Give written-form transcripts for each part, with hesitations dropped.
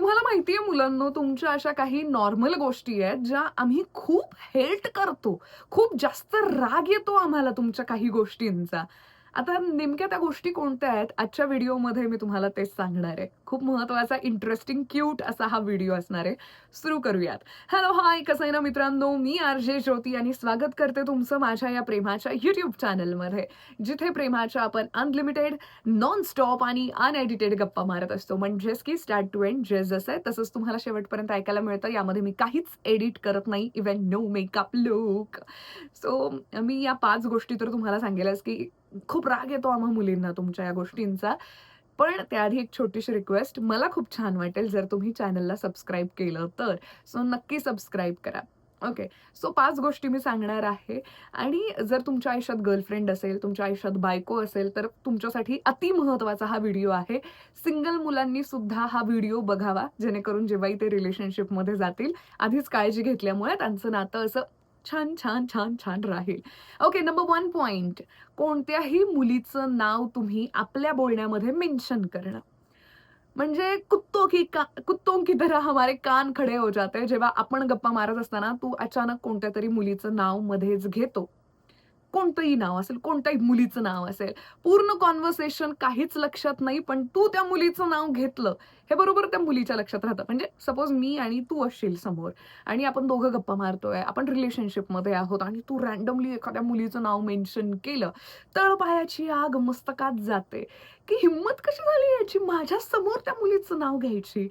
तुम्हाला माहिती आहे मुलांनो, तुमच्या अशा काही नॉर्मल गोष्टी आहेत, ज्या आम्ही खूप हेट करतो. खूप जास्त राग येतो आम्हाला तुमच्या काही गोष्टींचा. आता नेमक्या त्या गोष्टी कोणत्या आहेत? आजच्या व्हिडिओमध्ये मी तुम्हाला तेच सांगणार आहे. खूप महत्त्वाचा, इंटरेस्टिंग, क्यूट असा हा व्हिडिओ असणार आहे. सुरू करूयात. हॅलो, हाय, कसं आहे ना मित्रांनो? मी आर.जे. ज्योती आणि स्वागत करते तुमचं माझ्या या प्रेमाच्या YouTube चॅनलमध्ये. जिथे प्रेमाच्या आपण अनलिमिटेड, नॉन स्टॉप आणि अनएडिटेड गप्पा मारत असतो. म्हणजेच की स्टार्ट टू एंड जे जसं आहे तसंच तुम्हाला शेवटपर्यंत ऐकायला मिळतं. यामध्ये मी काहीच एडिट करत नाही. Even no makeup look. So मी या 5 गोष्टी तर तुम्हाला सांगेलच, की खूप राग येतो आम्हा मुलींना तुमच्या या गोष्टींचा. पण त्याआधी एक छोटीशी रिक्वेस्ट, मला खूप छान वाटेल जर तुम्ही चॅनलला सबस्क्राईब केलं तर. सो नक्की सबस्क्राईब करा. ओके. सो 5 गोष्टी मी सांगणार आहे आणि जर तुमच्या आयुष्यात गर्लफ्रेंड असेल, तुमच्या आयुष्यात बायको असेल, तर तुमच्यासाठी अति महत्त्वाचा हा व्हिडिओ आहे. सिंगल मुलांनी सुद्धा हा व्हिडिओ बघावा, जेणेकरून जेव्हाही ते रिलेशनशिपमध्ये जातील, आधीच काळजी घेतल्यामुळे त्यांचं नातं असं छान, छान, छान, छान राहील. Okay, number 1 point. कोणत्याही मुलीचं नाव तुम्ही आपल्या बोलण्यामध्ये मेन्शन करणं. म्हणजे कुत्तों की तरह हमारे कान खडे हो जाते हैं. जेव्हा आपण गप्पा मारत असताना तू अचानक कोणत्यातरी मुलीचं नाव मध्येच घेतो. कोणतंही नाव असेल, कोणत्याही मुलीचं नाव असेल. पूर्ण कन्व्हर्सेशन काहीच लक्षात नाही, पण तू त्या मुलीचं नाव घेतलं, हे बरोबर त्या मुलीच्या लक्षात राहतं. म्हणजे सपोज मी आणि तू असशील समोर आणि आपण दोघं गप्पा मारतोय, आपण रिलेशनशिपमध्ये आहोत आणि तू रँडमली एखाद्या मुलीचं नाव मेन्शन केलं, तळपायाची आग मस्तकात जाते, की हिंमत कशी झाली याची माझ्यासमोर त्या मुलीचं नाव घ्यायची.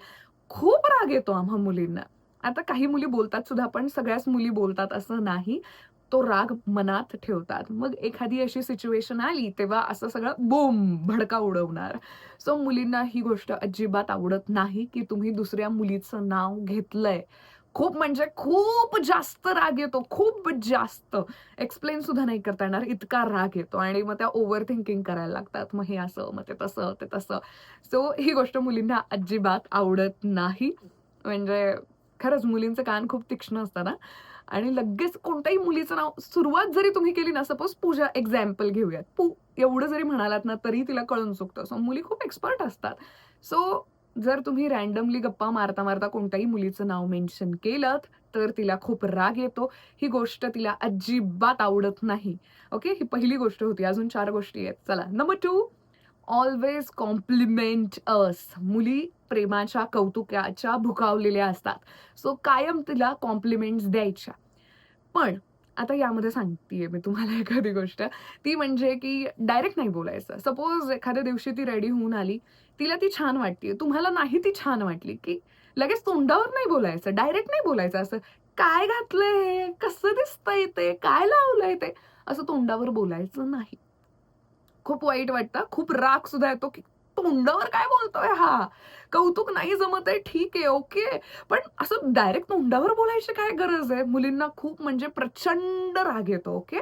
खूप राग येतो आम्हा मुलींना. आता काही मुली बोलतात सुद्धा, पण सगळ्याच मुली बोलतात असं नाही. तो राग मनात ठेवतात. मग एखादी अशी सिच्युएशन आली, तेव्हा असं सगळं बूम! भडका उडवणार. सो मुलींना ही गोष्ट अजिबात आवडत नाही, की तुम्ही दुसऱ्या मुलीचं नाव घेतलंय. खूप म्हणजे खूप जास्त राग येतो, खूप जास्त. एक्सप्लेन सुद्धा नाही करता येणार, इतका राग येतो आणि मग त्या ओव्हर थिंकिंग करायला लागतात. मग हे असं, मग ते तसं, ते तसं. सो ही गोष्ट मुलींना अजिबात आवडत नाही. म्हणजे खरंच मुलींचे कान खूप तीक्ष्ण असतात हां. आणि लगेच कोणत्याही मुलीचं नाव सुरुवात जरी तुम्ही केली ना, सपोज पूजा एक्झाम्पल घेऊयात. एवढं जरी म्हणालात ना, तरी तिला कळून चुकतं. सो मुली खूप एक्सपर्ट असतात. सो जर तुम्ही रँडमली गप्पा मारता-मारता कोणत्याही मुलीचं नाव मेन्शन केलत, तर तिला खूप राग येतो. ही गोष्ट तिला अजिबात आवडत नाही. ओके. ही पहिली गोष्ट होती. अजून 4 गोष्टी आहेत. चला. नंबर 2, ऑल्वेज कॉम्प्लिमेंट अस. मुली प्रेमाच्या, कौतुकाच्या भुकावलेल्या असतात. सो कायम तिला कॉम्प्लिमेंट्स द्यायच्या. पण आता यामध्ये सांगतीये मी तुम्हाला एखादी गोष्ट, ती म्हणजे की डायरेक्ट नाही बोलायचं. सपोज एखाद्या दिवशी ती रेडी होऊन आली, तिला ती छान वाटतीये, तुम्हाला नाही ती छान वाटली, की लगेच तोंडावर नाही बोलायचं, डायरेक्ट नाही बोलायचं असं, "काय घातलंय हे? कसं दिसतंय ते? काय लावलंय ते?" असं तोंडावर बोलायचं नाही. खूप वाईट वाटतं. खूप राग सुद्धा येतो, की तोंडावर काय बोलतोय हा? कौतुक नाही जमत आहे, ठीक आहे, ओके. पण असं डायरेक्ट तोंडावर बोलायची काय गरज आहे? मुलींना खूप म्हणजे प्रचंड राग येतो, ओके.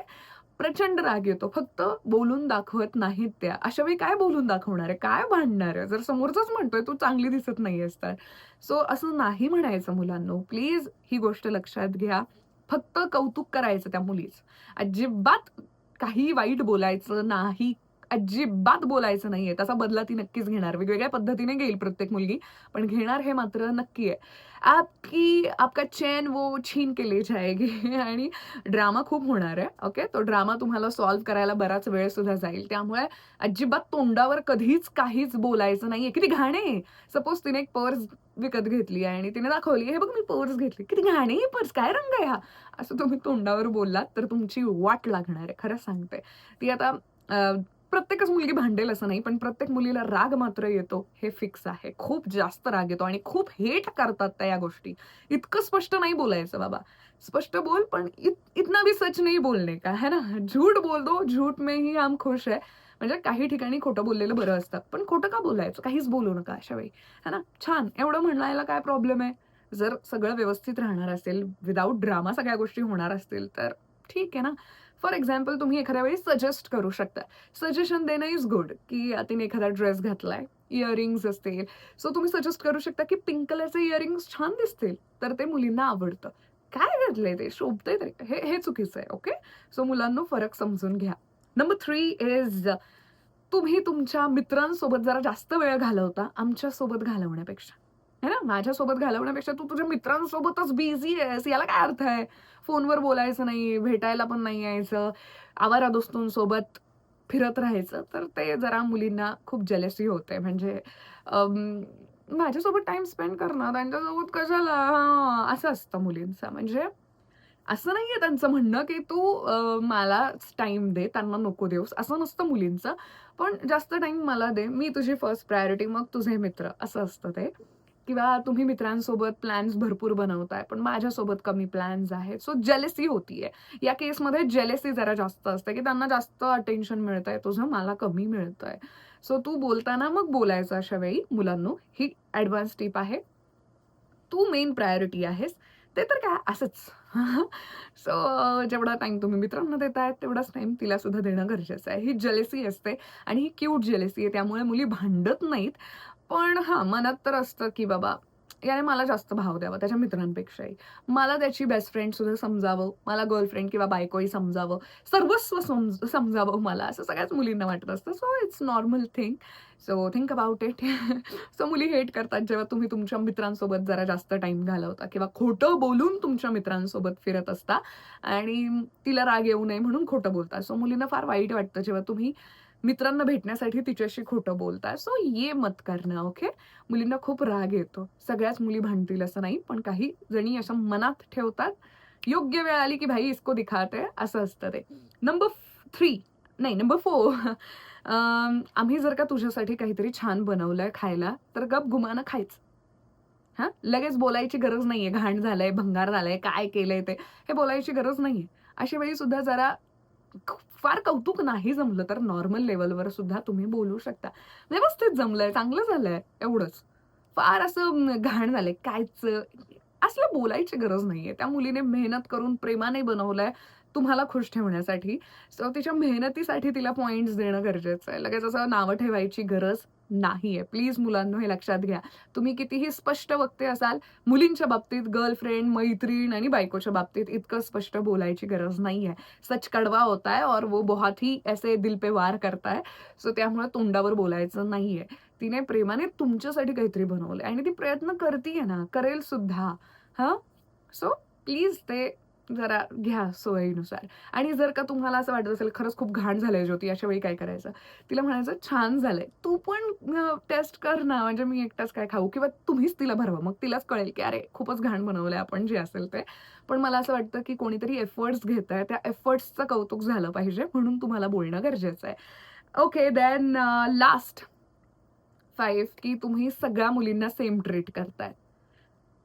प्रचंड राग येतो. फक्त बोलून दाखवत नाहीत त्या. अशा वेळी काय बोलून दाखवणार आहे? काय भांडणार आहे? जर समोरचाच म्हणतोय, "तू चांगली दिसत नाहीयेस" तर. सो असं नाही म्हणायचं मुलांनो. प्लीज ही गोष्ट लक्षात घ्या. फक्त कौतुक करायचं त्या मुलीचं. अजिबात काही वाईट बोलायचं नाही. अजिबात बोलायचं नाहीये. त्याचा बदला ती नक्कीच घेणार. वेगवेगळ्या पद्धतीने घेईल प्रत्येक मुलगी, पण घेणार हे मात्र नक्की आहे. आपका चैन वो छीन के ले जाएगी आणि ड्रामा खूप होणार आहे. ओके. तो ड्रामा तुम्हाला सॉल्व्ह करायला बराच वेळ सुद्धा जाईल. त्यामुळे अजिबात तोंडावर कधीच काहीच बोलायचं नाहीये. किती घाण आहे. सपोज तिने एक पर्स विकत घेतली आहे आणि तिने दाखवली, "हे बघ मी पर्स घेतली." "किती घाण आहे ही पर्स. काय रंग आहे हा?" असं तुम्ही तोंडावर बोललात तर तुमची वाट लागणार आहे. खरंच सांगते. ती आता प्रत्येकच मुलगी भांडेल असं नाही, पण प्रत्येक मुलीला राग मात्र येतो, हे फिक्स आहे. खूप जास्त राग येतो आणि खूप हेट करतात त्या या गोष्टी. इतकं स्पष्ट नाही बोलायचं बाबा. स्पष्ट बोल, पण इतना भी सच नहीं बोलने का, है ना? झूठ बोल दो, झूठ में ही हम खुश है. म्हणजे काही ठिकाणी खोटं बोललेलं बरं असतं. पण खोटं का बोलायचं? काहीच बोलू नका अशा वेळी, है ना? छान, एवढं म्हणायला काय प्रॉब्लेम आहे? जर सगळं व्यवस्थित राहणार असेल, विथआऊट ड्रामा सगळ्या गोष्टी होणार असतील, तर ठीक आहे ना. फॉर एक्झाम्पल तुम्ही एखाद्या वेळी सजेस्ट करू शकता. सजेशन देणं इज गुड, की तिने एखादा ड्रेस घातलाय, इयरिंग्ज असतील. सो तुम्ही सजेस्ट करू शकता, की पिंक कलरचे इयरिंग्ज छान दिसतील. तर ते मुलींना आवडतं. काय घातलंय ते? शोभतंय तरी. हे हे चुकीचं आहे. ओके. सो मुलांनो फरक समजून घ्या. नंबर 3 इज तुम्ही तुमच्या मित्रांसोबत जरा जास्त वेळ घालवता आमच्यासोबत घालवण्यापेक्षा. है ना? माझ्यासोबत घालवण्यापेक्षा तू तुझ्या मित्रांसोबतच बिझी आहेस, याला काय अर्थ आहे? फोनवर बोलायचं नाही, भेटायला पण नाही यायचं, आवारा दोस्तोंसोबत फिरत राहायचं. तर ते जरा मुलींना खूप जेलसी होते. म्हणजे अं, माझ्यासोबत टाईम स्पेंड कर ना, त्यांच्यासोबत कशाला? हां, असं असतं मुलींचं. म्हणजे असं नाहीये त्यांचं म्हणणं, की तू मलाच टाईम दे, त्यांना नको देऊस, असं नसतं मुलींचं. पण जास्त टाईम मला दे, मी तुझी फर्स्ट प्रायोरिटी, मग तुझे मित्र, असं असतं ते. किंवा तुम्ही मित्रांसोबत प्लॅन्स भरपूर बनवताय, पण माझ्यासोबत कमी प्लॅन्स आहेत. सो जेलसी होतीये. या केसमध्ये जेलसी जरा जास्त असते, की त्यांना जास्त अटेन्शन मिळतंय तुझं, मला कमी मिळतंय. सो तू बोलताना मग बोलायचं अशा वेळी मुलांनो, ही ॲडव्हान्स टिप आहे. तू मेन प्रायोरिटी आहेस. ते तर काय असंच. सो जेवढा टाईम तुम्ही मित्रांना देताय, तेवढाच टाईम तिला सुद्धा देणं गरजेचं आहे. ही जेलसी असते आणि ही क्यूट जेलसी आहे. त्यामुळे मुली भांडत नाहीत. पण हां, मनात तर असतं, की बाबा याने मला जास्त भाव द्यावा त्याच्या मित्रांपेक्षाही. मला त्याची बेस्ट फ्रेंड सुद्धा समजावं, मला गर्लफ्रेंड किंवा बायकोही समजावं, सर्वस्व समजावं मला, असं सगळ्याच मुलींना वाटत असतं. So it's normal thing. So think about it. So मुली हेट करतात जेव्हा तुम्ही तुमच्या मित्रांसोबत जरा जास्त टाईम घालवता किंवा खोटं बोलून तुमच्या मित्रांसोबत फिरत असता आणि तिला राग येऊ नये म्हणून खोटं बोलता. सो मुलींना फार वाईट वाटतं जेव्हा तुम्ही मित्रांना भेटण्यासाठी तिच्याशी खोटं बोलताय. सो ये मत करना, ओके? मुलींना खूप राग येतो. सगळ्याच मुली भांडतील असं नाही, पण काही जणी अशा मनात ठेवतात, योग्य वेळ आली की भाई इसको दिखाते हैं, असं असतं ते. नंबर 3 नाही नंबर 4 आम्ही जर का तुझ्यासाठी काहीतरी छान बनवलंय खायला, तर गपगुमानं खायचं. हां, लगेच बोलायची गरज नाहीये. घाण झालंय, भंगार झालंय, काय केलंय ते, हे बोलायची गरज नाहीये. अशा वेळी सुद्धा जरा फार कौतुक नाही जमलं तर नॉर्मल लेव्हलवर सुद्धा तुम्ही बोलू शकता. व्यवस्थित जमलंय, चांगलं झालंय, एवढंच. फार असं घाण झालंय, कायच असलं बोलायची गरज नाहीये. त्या मुलीने मेहनत करून प्रेमाने बनवलंय तुम्हाला खुश ठेवण्यासाठी. सो तिच्या मेहनतीसाठी तिला पॉइंट्स देणं गरजेचं आहे. लगेच असं नावं ठेवायची गरज नाहीये. प्लीज मुलांनो हे लक्षात घ्या. तुम्ही कितीही स्पष्ट वक्ते असाल, मुलींच्या बाबतीत गर्लफ्रेंड, मैत्रीण आणि बायकोच्या बाबतीत इतकं स्पष्ट बोलायची गरज नाहीये. सच कड़वा होता है और वो बहुत ही ऐसे दिल पे वार करता है. सो त्यामुळे तोंडावर बोलायचं नाहीये. तिने प्रेमाने तुमच्यासाठी काहीतरी बनवलंय आणि ती प्रयत्न करतीये ना, करेल सुद्धा. हां? सो प्लीज ते जरा घ्या सवयीनुसार. आणि जर का तुम्हाला असं वाटत असेल, खरंच खूप घाण झालंय ज्योती, अशा वेळी काय करायचं? तिला म्हणायचं, "छान झालंय. तू पण टेस्ट कर ना, म्हणजे मी एकटाच काय खाऊ?" किंवा तुम्हीच तिला भरवा. मग तिलाच कळेल, की अरे, खूपच घाण बनवलंय आपण, जे असेल ते. पण मला असं वाटतं, की कोणीतरी एफर्ट्स घेतंय, त्या एफर्ट्सचं कौतुक झालं पाहिजे, म्हणून तुम्हाला बोलणं गरजेचं आहे. ओके, देन लास्ट 5 की तुम्ही सगळ्या मुलींना सेम ट्रीट करताय.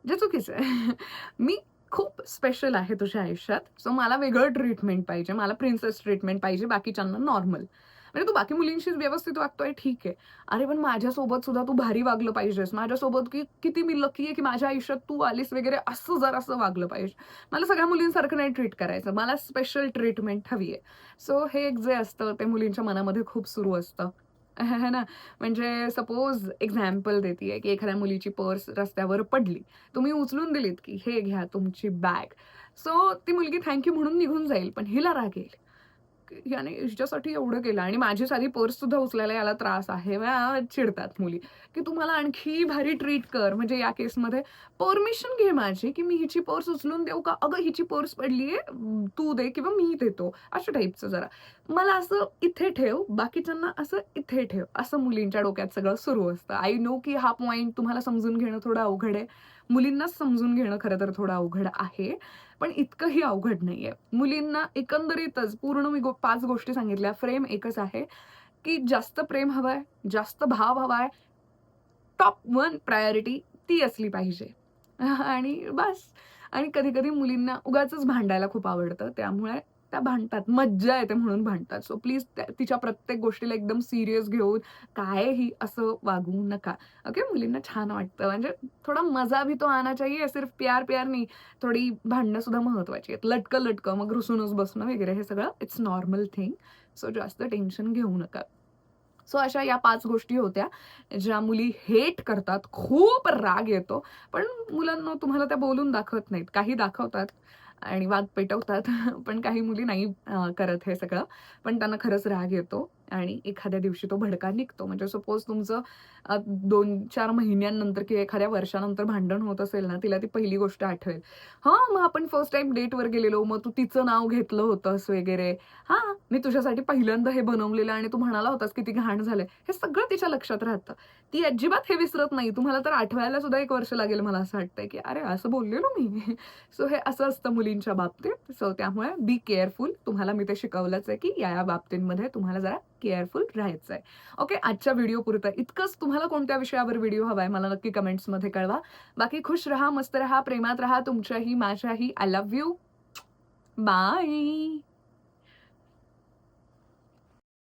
जे चुकीचं आहे. मी खूप स्पेशल आहे तुझ्या आयुष्यात. सो मला वेगळं ट्रीटमेंट पाहिजे. मला प्रिन्सेस ट्रीटमेंट पाहिजे, बाकीच्यांना नॉर्मल. म्हणजे तू बाकी मुलींशी व्यवस्थित वागतोय ठीक आहे. अरे पण माझ्यासोबत सुद्धा तू भारी वागलं पाहिजेस. माझ्यासोबत किती मी लकी आहे, की माझ्या आयुष्यात तू आलीस वगैरे असं जरासं वागलं पाहिजे. मला सगळ्या मुलींसारखं नाही ट्रीट करायचं. मला स्पेशल ट्रीटमेंट हवी आहे. सो हे एक जे असतं ते मुलींच्या मनामध्ये खूप सुरू असतं. है ना? म्हणजे सपोज एक्झाम्पल देतीये, की एखाद्या मुलीची पर्स रस्त्यावर पडली. तुम्ही उचलून दिलीत, की "हे घ्या तुमची बॅग." सो ती मुलगी थँक यू म्हणून निघून जाईल, पण हिला राग येईल. याने हिच्यासाठी एवढं केलं आणि माझी साधी पर्स सुद्धा उचलायला याला त्रास आहे. चिडतात मुली, की "तू मला आणखी भारी ट्रीट कर." म्हणजे या केसमध्ये परमिशन घे माझी, की मी हिची पर्स उचलून देऊ का? "अगं हिची पर्स पडलीये, तू दे किंवा मी देतो." अशा टाईपचं जरा. मला असं इथे ठेव, बाकीच्यांना असं इथे ठेव, असं मुलींच्या डोक्यात सगळं सुरू असतं. आय नो की हा पॉइंट तुम्हाला समजून घेणं थोडं अवघड आहे. मुलींनाच समजून घेणं खरं तर थोडं अवघड आहे. पण इतकंही अवघड नाहीये. मुलींना एकंदरीतच पूर्ण मी 5 गोष्टी सांगितल्या. फ्रेम एकच आहे, की जास्त प्रेम हवंय, जास्त भाव हवाय, टॉप 1 प्रायोरिटी ती असली पाहिजे. आणि बस. आणि कधी-कधी मुलींना उगाचच भांडायला खूप आवडतं. त्यामुळे त्या भांडतात. मज्जा येते म्हणून भांडतात. सो प्लीज तिच्या प्रत्येक गोष्टीला एकदम सीरियस घेऊन काय ही असं वागू नका. ओके. मुलींना छान वाटतं. म्हणजे थोडा मजा भी तो आना चाहिए. सिर्फ प्यार-प्यार नहीं. थोडी भांडणं सुद्धा महत्वाची आहेत. लटकं-लटकं मग रुसूनच बसणं वगैरे हे सगळं इट्स नॉर्मल थिंग. सो जास्त टेन्शन घेऊ नका. सो अशा या 5 गोष्टी होत्या, ज्या मुली हेट करतात. खूप राग येतो. पण मुलांनो तुम्हाला त्या बोलून दाखवत नाहीत. काही दाखवतात आणि वाद पेटवतात. पण काही मुली नाही करत हे सगळं. पण त्यांना खरंच राग येतो. आणि एखाद्या दिवशी तो भडका निघतो. म्हणजे सपोज तुमचं 2-4 महिन्यांनंतर किंवा एखाद्या वर्षानंतर भांडण होत असेल ना, तिला ती पहिली गोष्ट आठवेल. "हां, मग आपण फर्स्ट टाईम डेटवर गेलेलो, मग तू तिचं नाव घेतलं होतंस वगैरे. हां, मी तुझ्यासाठी पहिल्यांदा हे बनवलेलं आणि तू म्हणाला होतास किती घाण झालंय." हे सगळं तिच्या लक्षात राहतं. ती अजिबात हे विसरत नाही. तुम्हाला तर आठवायला सुद्धा 1 वर्ष लागेल मला असं वाटतंय, की "अरे, असं बोललेलो मी." सो हे असं असतं मुलींच्या बाबतीत. सो त्यामुळे बी केअरफुल. तुम्हाला मी ते शिकवलंच आहे, की या बाबतींमध्ये तुम्हाला जरा केअरफुल राहायचंय. ओके, आजच्या व्हिडिओपुरतं इतकंच. तुम्हाला कोणत्या विषयावर व्हिडिओ हवाय मला नक्की कमेंट्समध्ये कळवा. बाकी खुश रहा, मस्त रहा, प्रेमात रहा. तुमच्याही, माझ्याही. I love you. बाय.